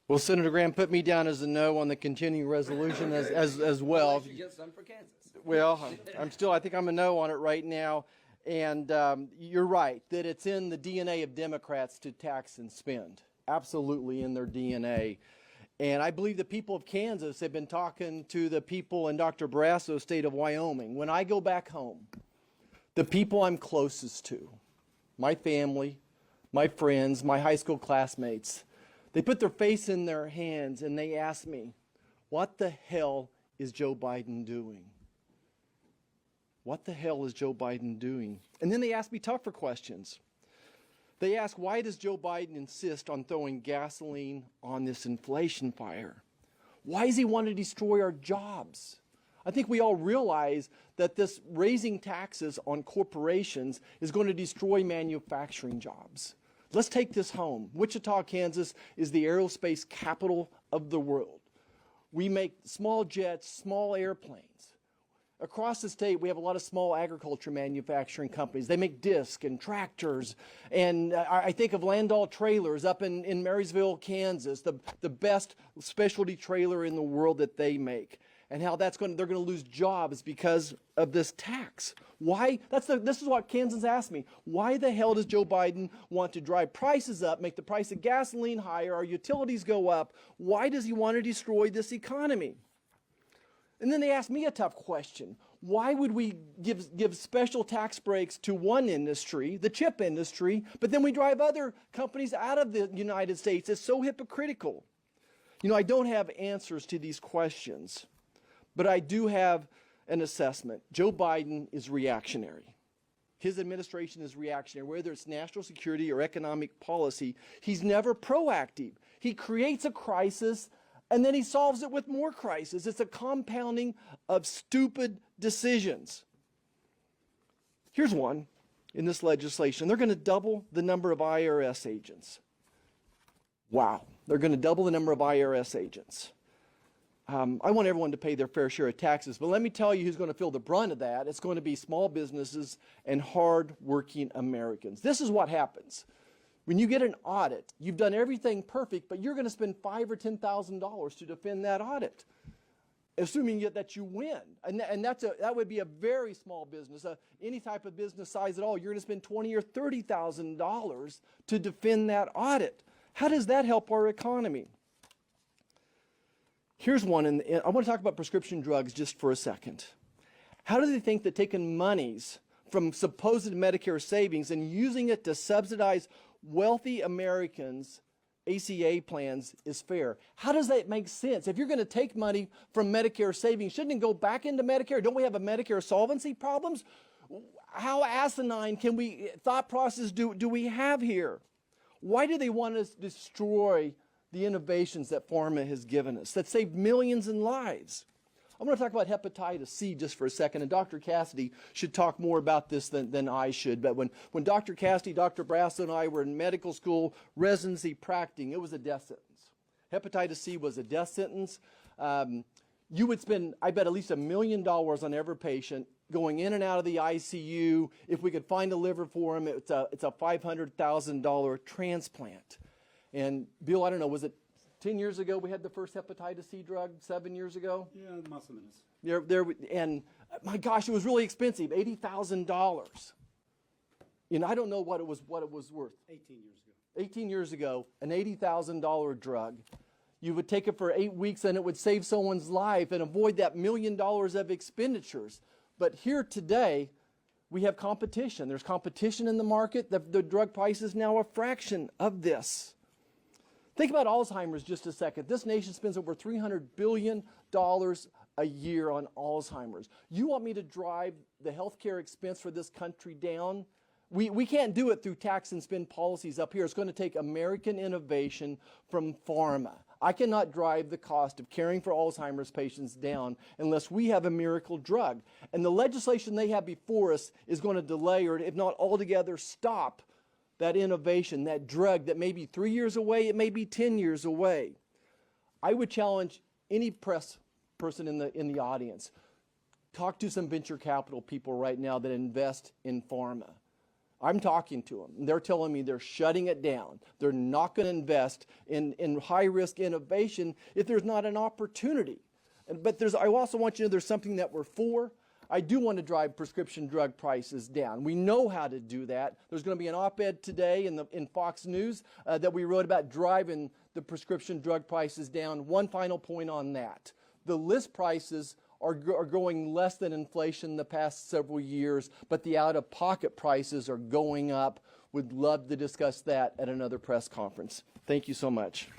Well, Senator Graham put me down as a no on the continuing resolution as well. You get some for Kansas. Well, I think I'm a no on it right now. And you're right that it's in the DNA of Democrats to tax and spend. Absolutely in their DNA. And I believe the people of Kansas have been talking to the people in Dr. Barrasso's state of Wyoming. When I go back home, the people I'm closest to, my family, my friends, my high school classmates, they put their face in their hands and they ask me, what the hell is Joe Biden doing? What the hell is Joe Biden doing? And then they ask me tougher questions. They ask, why does Joe Biden insist on throwing gasoline on this inflation fire? Why does he want to destroy our jobs? I think we all realize that this raising taxes on corporations is going to destroy manufacturing jobs. Let's take this home. Wichita, Kansas is the aerospace capital of the world. We make small jets, small airplanes. Across the state, we have a lot of small agriculture manufacturing companies. They make discs and tractors. And I think of Landau Trailers up in Marysville, Kansas, the best specialty trailer in the world that they make. And how they're going to lose jobs because of this tax. Why? This is what Kansans ask me. Why the hell does Joe Biden want to drive prices up, make the price of gasoline higher, our utilities go up? Why does he want to destroy this economy? And then they ask me a tough question. Why would we give special tax breaks to one industry, the chip industry, but then we drive other companies out of the United States? It's so hypocritical. You know, I don't have answers to these questions. But I do have an assessment. Joe Biden is reactionary. His administration is reactionary. Whether it's national security or economic policy, he's never proactive. He creates a crisis and then he solves it with more crisis. It's a compounding of stupid decisions. Here's one in this legislation. They're going to double the number of IRS agents. Wow. They're going to double the number of IRS agents. I want everyone to pay their fair share of taxes, but let me tell you who's going to feel the brunt of that. It's going to be small businesses and hard-working Americans. This is what happens. When you get an audit, you've done everything perfect, but you're going to spend $5,000 or $10,000 to defend that audit, assuming that you win. And that would be a very small business, any type of business size at all. You're going to spend $20,000 or $30,000 to defend that audit. How does that help our economy? Here's one, and I want to talk about prescription drugs just for a second. How do they think that taking monies from supposed Medicare savings and using it to subsidize wealthy Americans' ACA plans is fair? How does that make sense? If you're going to take money from Medicare savings, shouldn't it go back into Medicare? Don't we have a Medicare solvency problems? How asinine thought process do we have here? Why do they want us to destroy the innovations that pharma has given us that saved millions in lives? I'm going to talk about hepatitis C just for a second, and Dr. Cassidy should talk more about this than I should. But when Dr. Cassidy, Dr. Brasso, and I were in medical school, residency, practicing, it was a death sentence. Hepatitis C was a death sentence. You would spend, I bet, at least $1 million on every patient going in and out of the ICU. If we could find a liver for him, it's a $500,000 transplant. And Bill, I don't know, was it 10 years ago we had the first hepatitis C drug, 7 years ago? Yeah, más o menos. And my gosh, it was really expensive, $80,000. You know, I don't know what it was worth. 18 years ago. 18 years ago, an $80,000 drug. You would take it for 8 weeks and it would save someone's life and avoid that $1 million of expenditures. But here today, we have competition. There's competition in the market. The drug price is now a fraction of this. Think about Alzheimer's just a second. This nation spends over $300 billion a year on Alzheimer's. You want me to drive the healthcare expense for this country down? We can't do it through tax and spend policies up here. It's going to take American innovation from pharma. I cannot drive the cost of caring for Alzheimer's patients down unless we have a miracle drug. And the legislation they have before us is going to delay or, if not altogether, stop that innovation, that drug that may be 3 years away, it may be 10 years away. I would challenge any press person in the audience. Talk to some venture capital people right now that invest in pharma. I'm talking to them. They're telling me they're shutting it down. They're not going to invest in high-risk innovation if there's not an opportunity. But I also want you to know there's something that we're for. I do want to drive prescription drug prices down. We know how to do that. There's going to be an op-ed today in Fox News that we wrote about driving the prescription drug prices down. One final point on that. The list prices are going less than inflation the past several years, but the out-of-pocket prices are going up. Would love to discuss that at another press conference. Thank you so much.